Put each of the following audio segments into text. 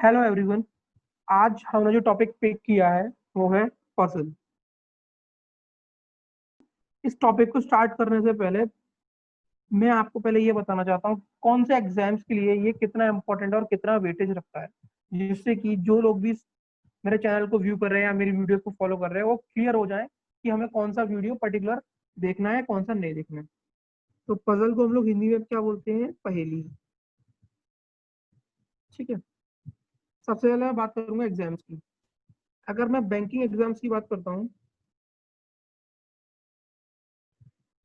Hello everyone. आज हमने जो टॉपिक पिक किया है वो है पजल। इस टॉपिक को स्टार्ट करने से पहले मैं आपको पहले ये बताना चाहता हूँ कौन से एग्जाम्स के लिए ये कितना इम्पोर्टेंट और कितना वेटेज रखता है, जिससे कि जो लोग भी मेरे चैनल को व्यू कर रहे हैं या मेरी वीडियोस को फॉलो कर रहे हैं वो क्लियर हो जाए कि हमें कौन सा वीडियो पर्टिकुलर देखना है, कौन सा नहीं देखना है। तो पजल को हम लोग हिंदी में क्या बोलते हैं? पहेली। ठीक है। सबसे पहले मैं बात करूंगा एग्जाम्स की। अगर मैं बैंकिंग एग्जाम्स की बात करता हूँ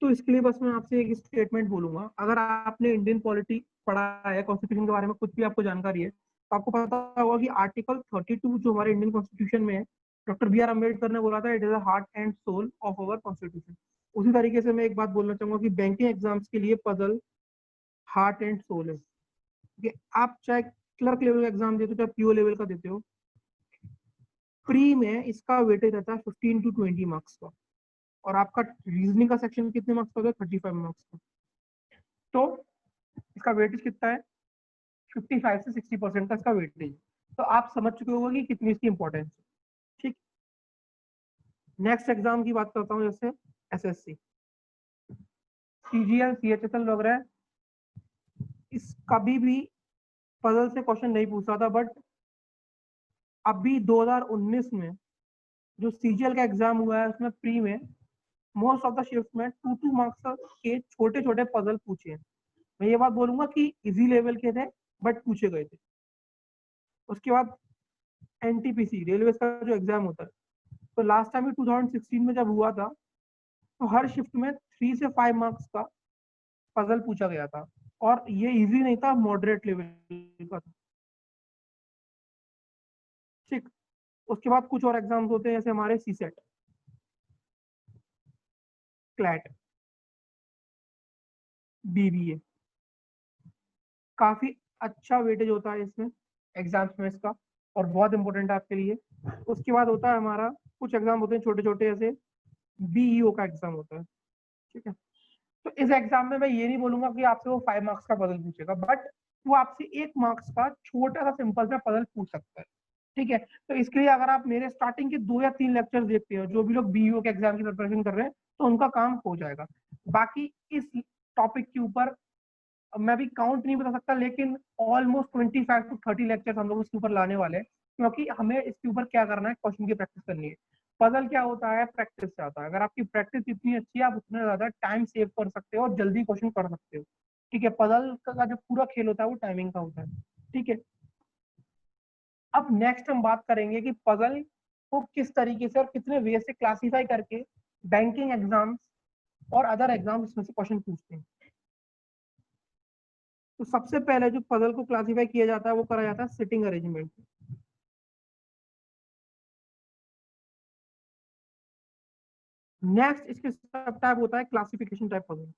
तो इसके लिए बस मैं आपसे एक स्टेटमेंट बोलूंगा। अगर आपने इंडियन पॉलिटी पढ़ा है, कॉन्स्टिट्यूशन के बारे में कुछ भी आपको जानकारी है, तो आपको पता होगा कि आर्टिकल 32 जो हमारे इंडियन कॉन्स्टिट्यूशन में है, डॉक्टर बी आर अम्बेडकर ने बोला था it is the heart and soul of our constitution. उसी तरीके से मैं एक बात बोलना चाहूंगा कि बैंकिंग एग्जाम्स के लिए पजल हार्ट एंड सोल है कि आप चाहे क्लर्क लेवल का एग्जाम देते हो चाहे पीओ लेवल का देते हो, प्री में इसका वेटेज रहता है 15 to 20 मार्क्स का। और आपका रीजनिंग का सेक्शन कितने मार्क्स का होता है? 35 मार्क्स का। तो इसका वेटेज कितना है? 55 से 60% का इसका वेटेज। तो आप समझ चुके होंगे कि कितनी इसकी इंपॉर्टेंस है। ठीक। नेक्स्ट एग्जाम की बात करता हूँ, जैसे एसएससी, सीजीएल, सीएचएसएल वगैरह। इस कभी भी पजल से क्वेश्चन नहीं पूछा था, बट अभी 2019 में जो सीजीएल का एग्जाम हुआ है उसमें प्री में मोस्ट ऑफ द शिफ्ट में 2 2 मार्क्स के छोटे छोटे पजल पूछे हैं। मैं ये बात बोलूंगा कि इजी लेवल के थे बट पूछे गए थे। उसके बाद एनटीपीसी रेलवे का जो एग्जाम होता है, तो लास्ट टाइम 2016 में जब हुआ था तो हर शिफ्ट में 3 से 5 मार्क्स का पजल पूछा गया था। और ये इजी नहीं था, मॉडरेट लेवल का था। ठीक। उसके बाद कुछ और एग्जाम्स होते हैं, जैसे हमारे सीसेट, क्लैट, बीबीए। काफी अच्छा वेटेज होता है इसमें, एग्जाम्स में इसका, और बहुत इंपॉर्टेंट है आपके लिए। उसके बाद होता है हमारा, कुछ एग्जाम होते हैं छोटे छोटे, जैसे बीईओ का एग्जाम होता है। ठीक है। तो इस एग्जाम में मैं ये नहीं बोलूंगा कि आपसे वो 5 मार्क्स का पजल पूछेगा, बट वो आपसे 1 मार्क्स का छोटा सा सिंपल सा पजल पूछ सकता है। ठीक है। तो इसके लिए अगर आप मेरे स्टार्टिंग के 2 या 3 लेक्चर देखते हो, जो भी लोग बीईओ के एग्जाम की प्रिपरेशन कर रहे हैं, तो उनका काम हो जाएगा। बाकी इस टॉपिक के ऊपर मैं भी काउंट नहीं बता सकता, लेकिन ऑलमोस्ट 25 to 30 लेक्चर हम लोग इसके ऊपर लाने वाले हैं, क्योंकि हमें इसके ऊपर क्या करना है, क्वेश्चन की प्रैक्टिस करनी है। पजल क्या होता है? प्रैक्टिस से आता है। अगर आपकी प्रैक्टिस इतनी अच्छी है, आप उतना ज्यादा टाइम सेव कर सकते हो और जल्दी क्वेश्चन कर सकते हो। ठीक है। पजल का जो पूरा खेल होता है वो टाइमिंग का होता है। ठीक है। अब नेक्स्ट हम बात करेंगे कि पजल को किस तरीके से और कितने वे से क्लासीफाई करके बैंकिंग एग्जाम्स और अदर एग्जाम्स इसमें से क्वेश्चन पूछते हैं। तो सबसे पहले जो पजल को क्लासिफाई किया जाता है वो करा जाता है सिटिंग अरेंजमेंट। नेक्स्ट इसके सब टाइप होता है क्लासिफिकेशन टाइप पजल।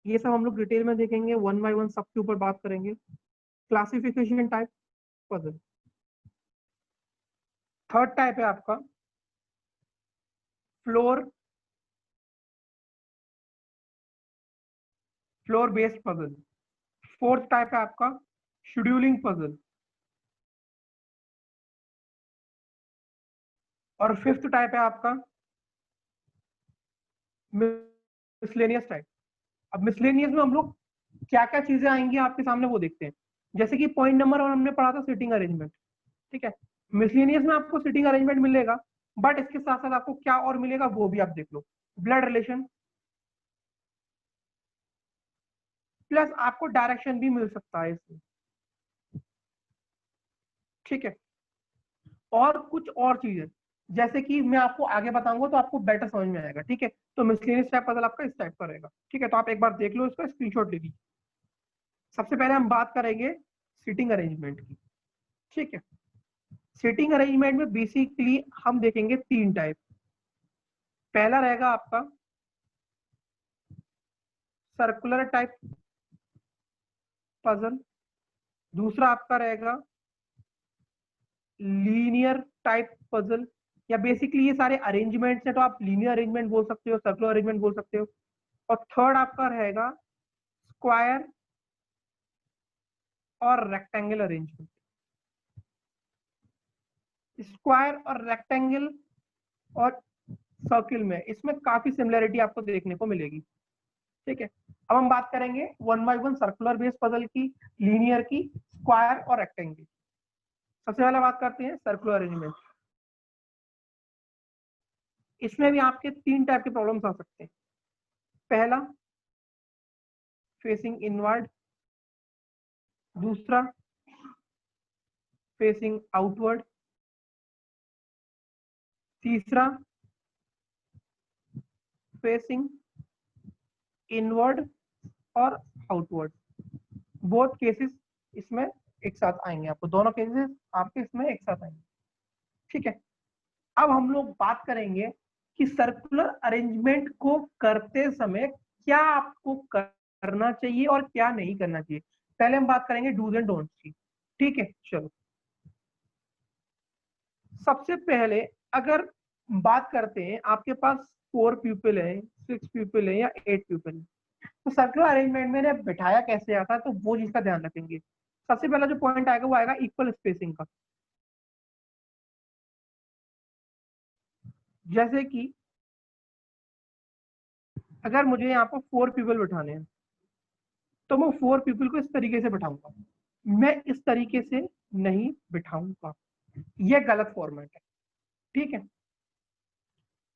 ये सब हम लोग डिटेल में देखेंगे, वन बाय वन सबके ऊपर बात करेंगे। Classification type puzzle. Third type है आपका floor floor based puzzle. Fourth type है आपका शेड्यूलिंग पजल। और फिफ्थ टाइप है आपका मिसलेनियस टाइप। अब मिसलेनियस में हम लोग क्या क्या चीजें आएंगी आपके सामने वो देखते हैं। जैसे कि पॉइंट नंबर 1 हमने पढ़ा था सिटिंग अरेंजमेंट। ठीक है। मिसलेनियस में आपको सिटिंग अरेंजमेंट मिलेगा, बट इसके साथ साथ आपको क्या और मिलेगा वो भी आप देख लो। ब्लड रिलेशन, प्लस आपको डायरेक्शन भी मिल सकता है इसमें। ठीक है। और कुछ और चीजें जैसे कि मैं आपको आगे बताऊंगा तो आपको बेटर समझ में आएगा। ठीक है। तो मिसलेनियस टाइप पजल आपका इस टाइप का रहेगा। ठीक है। तो आप एक बार देख लो, इसका स्क्रीनशॉट ले लीजिए। सबसे पहले हम बात करेंगे सीटिंग अरेंजमेंट की। ठीक है। सीटिंग अरेंजमेंट में बेसिकली हम देखेंगे 3 टाइप। पहला रहेगा आपका सर्कुलर टाइप पजल। दूसरा आपका रहेगा लीनियर टाइप पजल, या बेसिकली ये सारे अरेंजमेंट्स है तो आप लीनियर अरेंजमेंट बोल सकते हो, सर्कुलर अरेंजमेंट बोल सकते हो। और थर्ड आपका रहेगा स्क्वायर और रेक्टेंगल अरेंजमेंट। स्क्वायर और रेक्टेंगल और सर्किल में इसमें काफी सिमिलरिटी आपको देखने को मिलेगी। ठीक है, अब हम बात करेंगे 1 बाय 1 सर्कुलर बेस पजल की, लीनियर की, स्क्वायर और रेक्टेंगल। सबसे पहले बात करते हैं सर्कुलर अरेंजमेंट। इसमें भी आपके 3 टाइप के प्रॉब्लम्स आ सकते हैं। पहला फेसिंग इनवर्ड, दूसरा फेसिंग आउटवर्ड, तीसरा फेसिंग इनवर्ड और आउटवर्ड। बोथ केसेस इसमें एक साथ आएंगे, आपको दोनों केसेस आपके इसमें एक साथ आएंगे। ठीक है, अब हम लोग बात करेंगे कि सर्कुलर अरेंजमेंट को करते समय क्या आपको करना चाहिए और क्या नहीं करना चाहिए। पहले हम बात करेंगे डूज एंड डोंट्स की। ठीक है, चलो सबसे पहले अगर बात करते हैं, आपके पास 4 पीपल है, 6 पीपल है या 8 पीपल है, तो सर्कुलर अरेंजमेंट में बिठाया कैसे आता है, तो वो चीज का ध्यान रखेंगे। सबसे पहला जो पॉइंट आएगा वो आएगा इक्वल स्पेसिंग का। जैसे कि अगर मुझे यहाँ पर 4 पीपल बिठाने हैं, तो मैं 4 पीपल को इस तरीके से बिठाऊंगा, मैं इस तरीके से नहीं बिठाऊंगा, ये गलत फॉर्मेट है। ठीक है,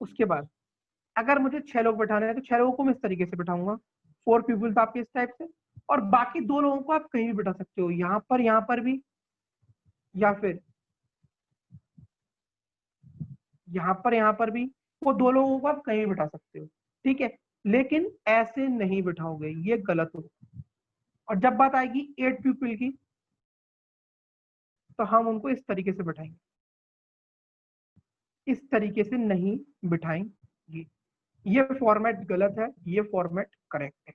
उसके बाद अगर मुझे 6 लोग बिठाने हैं, तो 6 लोगों को मैं इस तरीके से बिठाऊंगा, 4 पीपल तो आपके इस टाइप से, और बाकी 2 लोगों को आप कहीं भी बिठा सकते हो, यहाँ पर भी, या फिर यहाँ पर भी, वो 2 लोगों को आप कहीं बिठा सकते हो। ठीक है, लेकिन ऐसे नहीं बिठाओगे, ये गलत हो। और जब बात आएगी 8 पीपल की, तो हम उनको इस तरीके से बिठाएंगे, इस तरीके से नहीं बिठाएंगे। ये फॉर्मेट गलत है, ये फॉर्मेट करेक्ट है।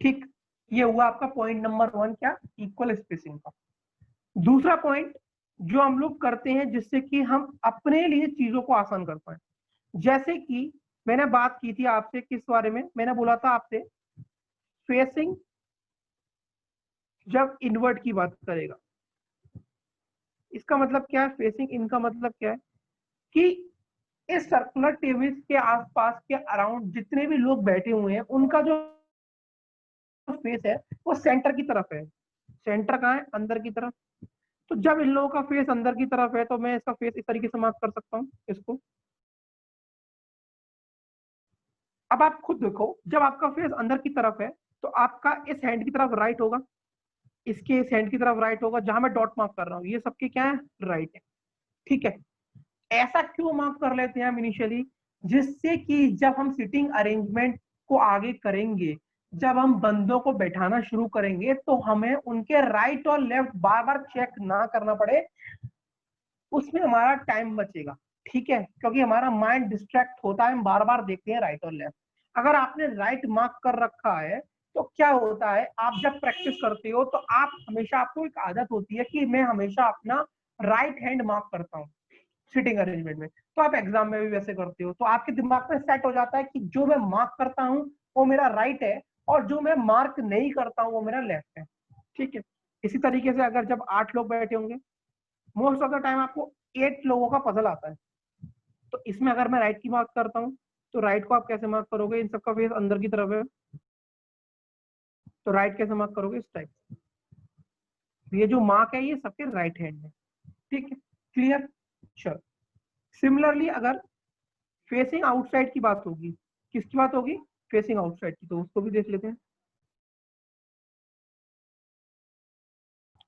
ठीक, ये हुआ आपका पॉइंट नंबर 1, क्या, इक्वल स्पेसिंग का। दूसरा पॉइंट जो हम लोग करते हैं जिससे कि हम अपने लिए चीजों को आसान कर पाए, जैसे कि मैंने बात की थी आपसे किस बारे में, मैंने बोला था आपसे फेसिंग जब इनवर्ट की बात करेगा, इसका मतलब क्या है, फेसिंग इन का मतलब क्या है कि इस सर्कुलर टेबल के आसपास के अराउंड जितने भी लोग बैठे हुए हैं, उनका जो फेस है वो सेंटर की तरफ है। सेंटर कहाँ है, अंदर की तरफ। तो जब इन लोगों का फेस अंदर की तरफ है, तो मैं इसका फेस इस तरीके से मार्क कर सकता हूँ इसको। अब आप खुद देखो, जब आपका फेस अंदर की तरफ है, तो आपका इस हैंड की तरफ राइट होगा, इसके इस हैंड की तरफ राइट होगा, जहां मैं डॉट मार्क कर रहा हूँ ये सबके क्या है, राइट है। ठीक है, ऐसा क्यों मार्क कर लेते हैं हम इनिशियली, जिससे कि जब हम सिटिंग अरेंजमेंट को आगे करेंगे, जब हम बंदों को बैठाना शुरू करेंगे, तो हमें उनके राइट और लेफ्ट बार बार चेक ना करना पड़े, उसमें हमारा टाइम बचेगा। ठीक है, क्योंकि हमारा माइंड डिस्ट्रैक्ट होता है, हम बार बार देखते हैं राइट और लेफ्ट। अगर आपने राइट मार्क कर रखा है, तो क्या होता है, आप जब प्रैक्टिस करते हो तो आप हमेशा, आपको एक आदत होती है कि मैं हमेशा अपना राइट हैंड मार्क करता हूँ सिटिंग अरेंजमेंट में, तो आप एग्जाम में भी वैसे करते हो, तो आपके दिमाग में सेट हो जाता है कि जो मैं मार्क करता हूँ वो मेरा राइट है, और जो मैं मार्क नहीं करता हूँ वो मेरा लेफ्ट है। ठीक है, इसी तरीके से अगर जब 8 लोग बैठे होंगे, मोस्ट ऑफ द टाइम आपको 8 लोगों का पजल आता है, तो इसमें अगर मैं राइट की मार्क करता हूँ, तो राइट को आप कैसे मार्क करोगे, इन सबका फेस अंदर की तरफ है, तो राइट कैसे मार्क करोगे, इस टाइप। ये जो मार्क है ये सबके राइट हैंड है। ठीक है, क्लियर, चलो। सिमिलरली अगर फेसिंग आउटसाइड की बात होगी, किसकी बात होगी, फेसिंग आउटसाइड की, तो उसको भी देख लेते हैं।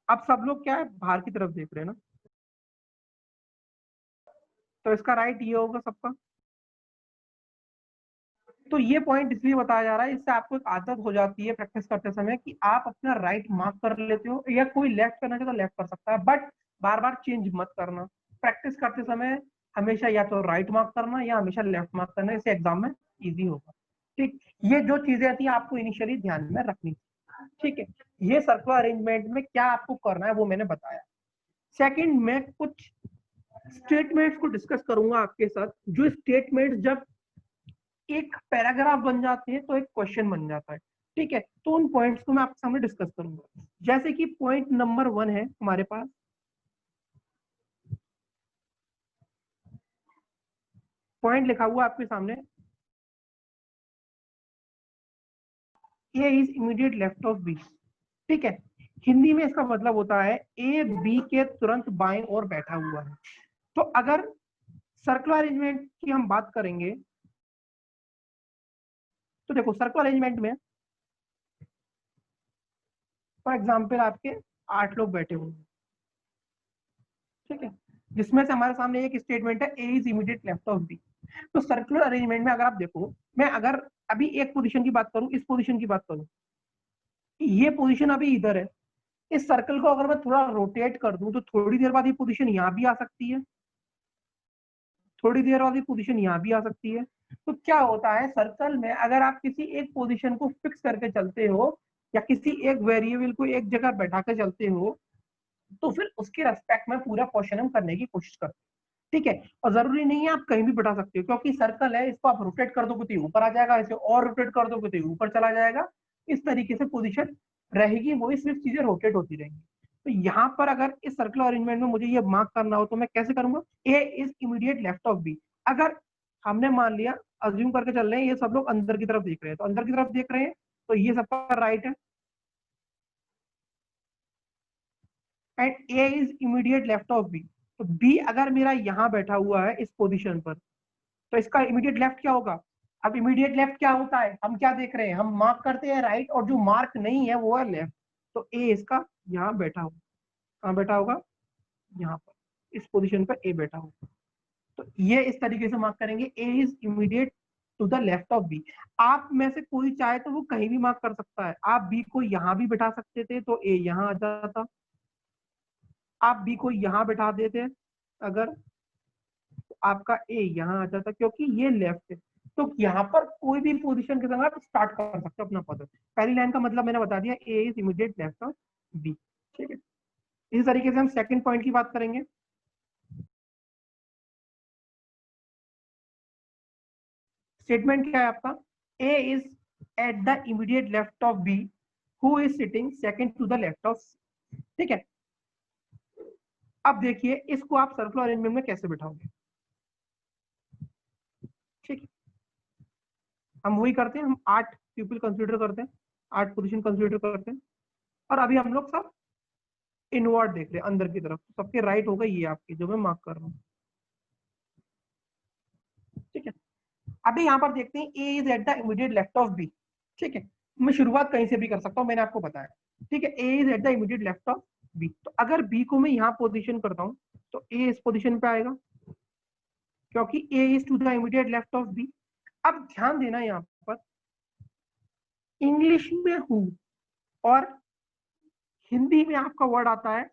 अब सब लोग क्या है, बाहर की तरफ देख रहे हैं ना, तो इसका राइट ये होगा सबका। तो ये पॉइंट इसलिए बताया जा रहा है, इससे आपको एक आदत हो जाती है प्रैक्टिस करते समय कि आप अपना राइट मार्क कर लेते हो, या कोई लेफ्ट करना चाहे तो लेफ्ट कर सकता है, बट बार बार चेंज मत करना। प्रैक्टिस करते समय हमेशा या तो राइट मार्क करना या हमेशा लेफ्ट मार्क करना, इससे एग्जाम में इजी होगा। ठीक, ये जो चीजें थी आपको इनिशियली ध्यान में रखनी। ठीक है, ये सर्कुलर अरेंजमेंट में क्या आपको करना है वो मैंने बताया। सेकंड, मैं कुछ स्टेटमेंट्स को डिस्कस करूंगा आपके साथ, जो स्टेटमेंट्स जब एक पैराग्राफ बन जाते हैं तो एक क्वेश्चन बन जाता है। ठीक है, तो उन पॉइंट्स को मैं आपके सामने डिस्कस करूंगा। जैसे कि पॉइंट नंबर 1 है हमारे पास, पॉइंट लिखा हुआ आपके सामने, A is immediate left of B. ठीक है, हिंदी में इसका मतलब होता है ए बी के तुरंत बाएं ओर बैठा हुआ है। तो अगर सर्कुलर अरेंजमेंट की हम बात करेंगे तो देखो सर्कुलर अरेंजमेंट में फॉर एग्जाम्पल आपके 8 लोग बैठे हुए हैं, ठीक है, जिसमें से हमारे सामने एक स्टेटमेंट है A is immediate left of B. तो सर्कुलर अरेंजमेंट में अगर आप देखो, मैं अगर अभी एक पोजीशन की बात करूं, इस पोजीशन की बात करूं, ये पोजीशन अभी इधर है, इस सर्कल को अगर मैं थोड़ा रोटेट कर दूं तो थोड़ी देर बाद ये पोजीशन यहाँ भी आ सकती है, थोड़ी देर बाद ये पोजीशन यहाँ भी आ सकती है। तो क्या होता है सर्कल में, अगर आप किसी एक पोजीशन को फिक्स करके चलते हो या किसी एक वेरिएबल को एक जगह बैठा के चलते हो, तो फिर उसके रेस्पेक्ट में पूरा क्वेश्चन हम करने की कोशिश करते हैं। ठीक है, और जरूरी नहीं है आप कहीं भी बैठा सकते हो, क्योंकि सर्कल है, इसको आप रोटेट कर दोगे तो ऊपर आ जाएगा, इसे और रोटेट कर दोगे तो ऊपर चला जाएगा। इस तरीके से पोजीशन रहेगी, वही सिर्फ चीजें रोटेट होती रहेंगी। तो यहाँ पर अगर इस सर्कुलर अरेंजमेंट में मुझे ये मार्क करना हो तो मैं कैसे करूंगा, A is immediate left of B. अगर हमने मान लिया, अज्यूम करके चल रहे हैं ये सब लोग अंदर की तरफ देख रहे हैं, तो अंदर की तरफ देख रहे हैं तो ये सबका राइट है, and A is immediate left of B. तो बी अगर मेरा यहाँ बैठा हुआ है इस पोजीशन पर, तो इसका इमीडिएट लेफ्ट क्या होगा। अब इमीडिएट लेफ्ट क्या होता है, हम क्या देख रहे हैं, हम मार्क करते हैं राइट, और जो मार्क नहीं है वो है लेफ्ट। तो ए इसका यहाँ बैठा होगा, कहाँ बैठा होगा, यहाँ पर इस पोजीशन पर ए बैठा होगा। तो ये इस तरीके से मार्क करेंगे, A is immediate to the left of B. आप में से कोई चाहे तो वो कहीं भी मार्क कर सकता है, आप बी को यहाँ भी बैठा सकते थे तो ए यहाँ आ जाता, आप बी को यहाँ बैठा देते अगर, तो आपका ए यहाँ आ जाता, क्योंकि ये लेफ्ट है। तो यहाँ पर कोई भी पोजीशन के संग आप स्टार्ट कर सकते हो अपना पद। पहली लाइन का मतलब मैंने बता दिया, A is immediate left of B. ठीक है, इसी तरीके से हम सेकंड पॉइंट की बात करेंगे। स्टेटमेंट क्या है आपका, A is at the immediate left of B who is sitting second to the left of. ठीक है, अब देखिए इसको आप सर्कुलर अरेंजमेंट में कैसे बिठाओगे। ठीक है, हम वही करते हैं, हम 8 पीपल कंसीडर करते हैं, 8 पोजीशन कंसीडर करते हैं, और अभी हम लोग सब इनवर्ड देख रहे हैं अंदर की तरफ। सबके राइट होगा ये आपके जो मैं मार्क कर रहा हूँ। ठीक है, अभी यहाँ पर देखते हैं A is at the immediate left of B. ठीक है, मैं शुरुआत कहीं से भी कर सकता हूँ, मैंने आपको बताया। ठीक है, A is at the immediate left of B. तो अगर बी को मैं यहाँ पोजीशन करता हूँ तो ए इस पोजीशन पे आएगा, क्योंकि A is to the immediate left of B. अब ध्यान देना यहाँ पर, इंग्लिश में हूँ और हिंदी में आपका वर्ड आता है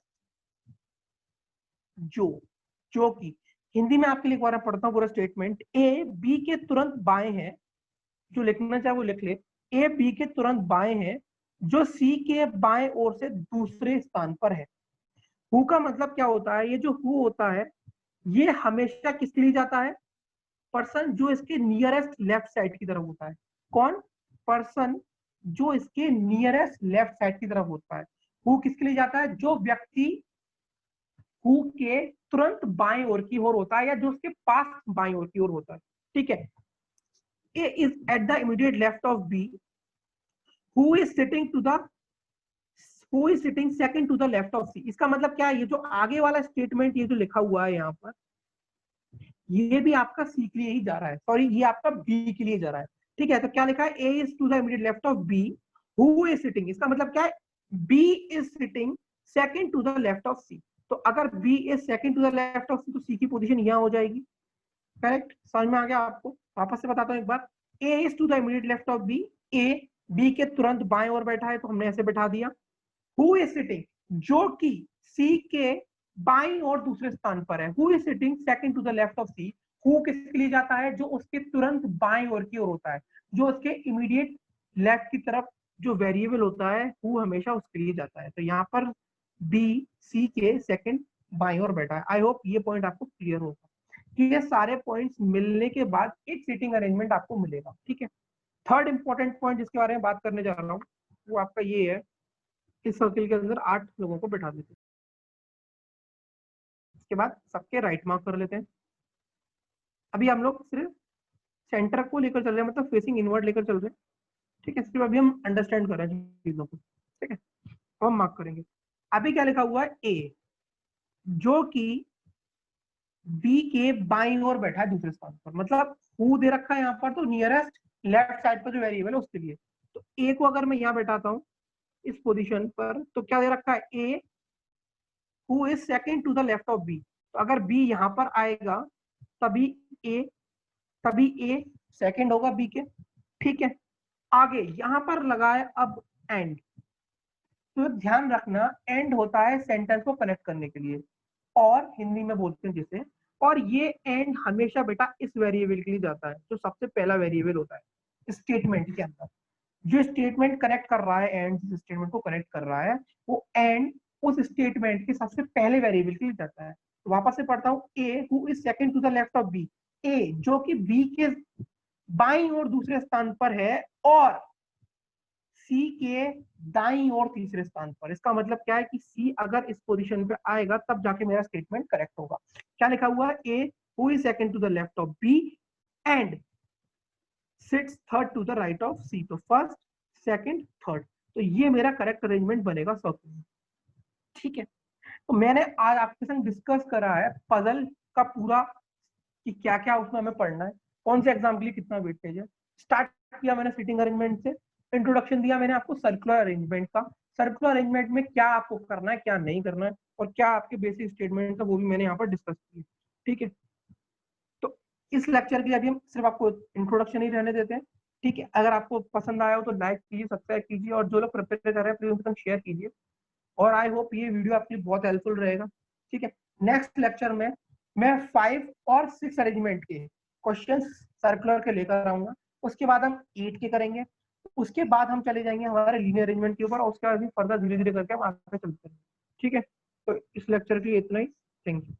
जो की। हिंदी में आपके लिए एक बार पढ़ता हूँ पूरा स्टेटमेंट, ए बी के तुरंत बाएं है, जो लिखना चाहे वो लिख ले, ए बी के तुरंत बाएं है, जो सी के बाएं ओर से दूसरे स्थान पर है। हु का मतलब क्या होता है, ये जो हु होता है ये हमेशा किसके लिए जाता है, पर्सन जो इसके नियरेस्ट लेफ्ट साइड की तरफ होता है। कौन, पर्सन जो इसके नियरेस्ट लेफ्ट साइड की तरफ होता है। हु किसके लिए जाता है, जो व्यक्ति हु के तुरंत बाएं ओर की ओर होता है, या जो उसके पास बाएं ओर की ओर होता है। ठीक है, A is at the immediate left of B who is sitting to the who is sitting second to the left of C. इसका मतलब क्या है, ये जो आगे वाला स्टेटमेंट ये जो लिखा हुआ है यहाँ पर, ये भी आपका सी के लिए ही जा रहा है, सॉरी ये आपका बी के लिए जा रहा है। ठीक है, तो क्या लिखा है, A is to the immediate left of B who is sitting, इसका मतलब क्या है, B is sitting second to the left of C. तो अगर B is second to the left of C तो सी की पोजीशन यहाँ हो जाएगी। करेक्ट, समझ में आ गया आपको। वापस से बताता हूँ एक बार, A is to the immediate left of B, A B के तुरंत बाएं ओर बैठा है तो हमने ऐसे बैठा दिया। हु इज सिटिंग, जो कि सी के बाईं और दूसरे स्थान पर है। Who is sitting second to the left of C. Who किसके लिए जाता है, जो उसके तुरंत बाईं ओर की ओर होता है, जो उसके इमीडिएट लेफ्ट की तरफ जो वेरिएबल होता है, हु हमेशा उसके लिए जाता है। तो यहाँ पर बी सी के सेकंड बाईं ओर बैठा है। आई होप ये पॉइंट आपको क्लियर होगा कि ये सारे पॉइंट्स मिलने के बाद एक सीटिंग अरेंजमेंट आपको मिलेगा। ठीक है, थर्ड इंपॉर्टेंट पॉइंट जिसके बारे में बात करने जा रहा हूँ वो आपका ये है, इस सर्किल के अंदर 8 लोगों को बैठा देते हैं। इसके बाद सबके राइट मार्क कर लेते हैं। अभी हम लोग सिर्फ सेंटर को लेकर चल रहे हैं, मतलब फेसिंग इनवर्ड लेकर चल रहे हैं, ठीक है। सिर्फ अभी हम अंडरस्टैंड कर रहे हैं चीजों को, ठीक है। तो हम मार्क करेंगे। अभी क्या लिखा हुआ है, ए, जो कि बी के बाईं ओर बैठा है दूसरे स्थान पर, मतलब हु दे रखा है यहाँ पर, तो नियरेस्ट लेफ्ट साइड पर जो वेरिएबल है उसके लिए। तो ए को अगर मैं यहाँ बैठाता हूँ इस पोजीशन पर, तो क्या दे रखा है, A who is second to the left of B. तो अगर बी यहाँ पर आएगा तभी ए सेकंड होगा बी के, ठीक है। आगे यहाँ पर लगा है अब एंड, तो ध्यान रखना एंड होता है सेंटेंस को कनेक्ट करने के लिए, और हिंदी में बोलते हैं जिसे, और ये एंड हमेशा बेटा इस वेरिएबल के लिए जाता है जो सबसे पहला वेरिएबल होता है स्टेटमेंट के अंदर। जो स्टेटमेंट कनेक्ट कर रहा है, एंड जिस स्टेटमेंट को कनेक्ट कर रहा है, वो एंड उस स्टेटमेंट के सबसे पहले वेरिएबल के लिए जाता है। तो वापस से पढ़ता हूँ, A who is second to the left of B, A जो कि बी के बाईं ओर दूसरे स्थान पर है, और सी के दाईं ओर तीसरे स्थान पर। इसका मतलब क्या है कि सी अगर इस पोजीशन पे आएगा तब जाके मेरा स्टेटमेंट करेक्ट होगा। क्या लिखा हुआ है, A who is second to the left of B and sits third to the right of C. तो फर्स्ट, सेकंड, थर्ड, तो ये मेरा करेक्ट अरेंजमेंट बनेगा सर्कल में, ठीक है। तो मैंने आज आपके संग डिस्कस करा है पजल का पूरा कि क्या क्या उसमें हमें पढ़ना है, कौन से एग्जाम के लिए कितना वेटेज है। स्टार्ट किया मैंने सिटिंग अरेंजमेंट से, इंट्रोडक्शन दिया मैंने आपको सर्कुलर अरेंजमेंट का, सर्कुलर अरेंजमेंट में क्या आपको करना है क्या नहीं करना है, और क्या आपके बेसिक स्टेटमेंट का, वो भी मैंने यहाँ पर डिस्कस किया, ठीक है। तो इस लेक्चर के लिए अभी हम सिर्फ आपको इंट्रोडक्शन ही रहने देते हैं, ठीक है। अगर आपको पसंद आया हो तो लाइक कीजिए, सब्सक्राइब कीजिए, और जो लोग प्रिपेयर कर रहे हैं प्लीज उनके शेयर कीजिए, और आई होप ये वीडियो आपके लिए बहुत हेल्पफुल रहेगा, ठीक है। नेक्स्ट लेक्चर में मैं 5 और 6 अरेंजमेंट के क्वेश्चंस सर्कुलर के लेकर आऊंगा, उसके बाद हम 8 के करेंगे, उसके बाद हम चले जाएंगे हमारे लीनियर अरेंजमेंट के ऊपर, और उसके बाद भी फर्दर धीरे धीरे करके हम आगे चलते हैं, ठीक है। तो इस लेक्चर के लिए इतना ही, थैंक यू।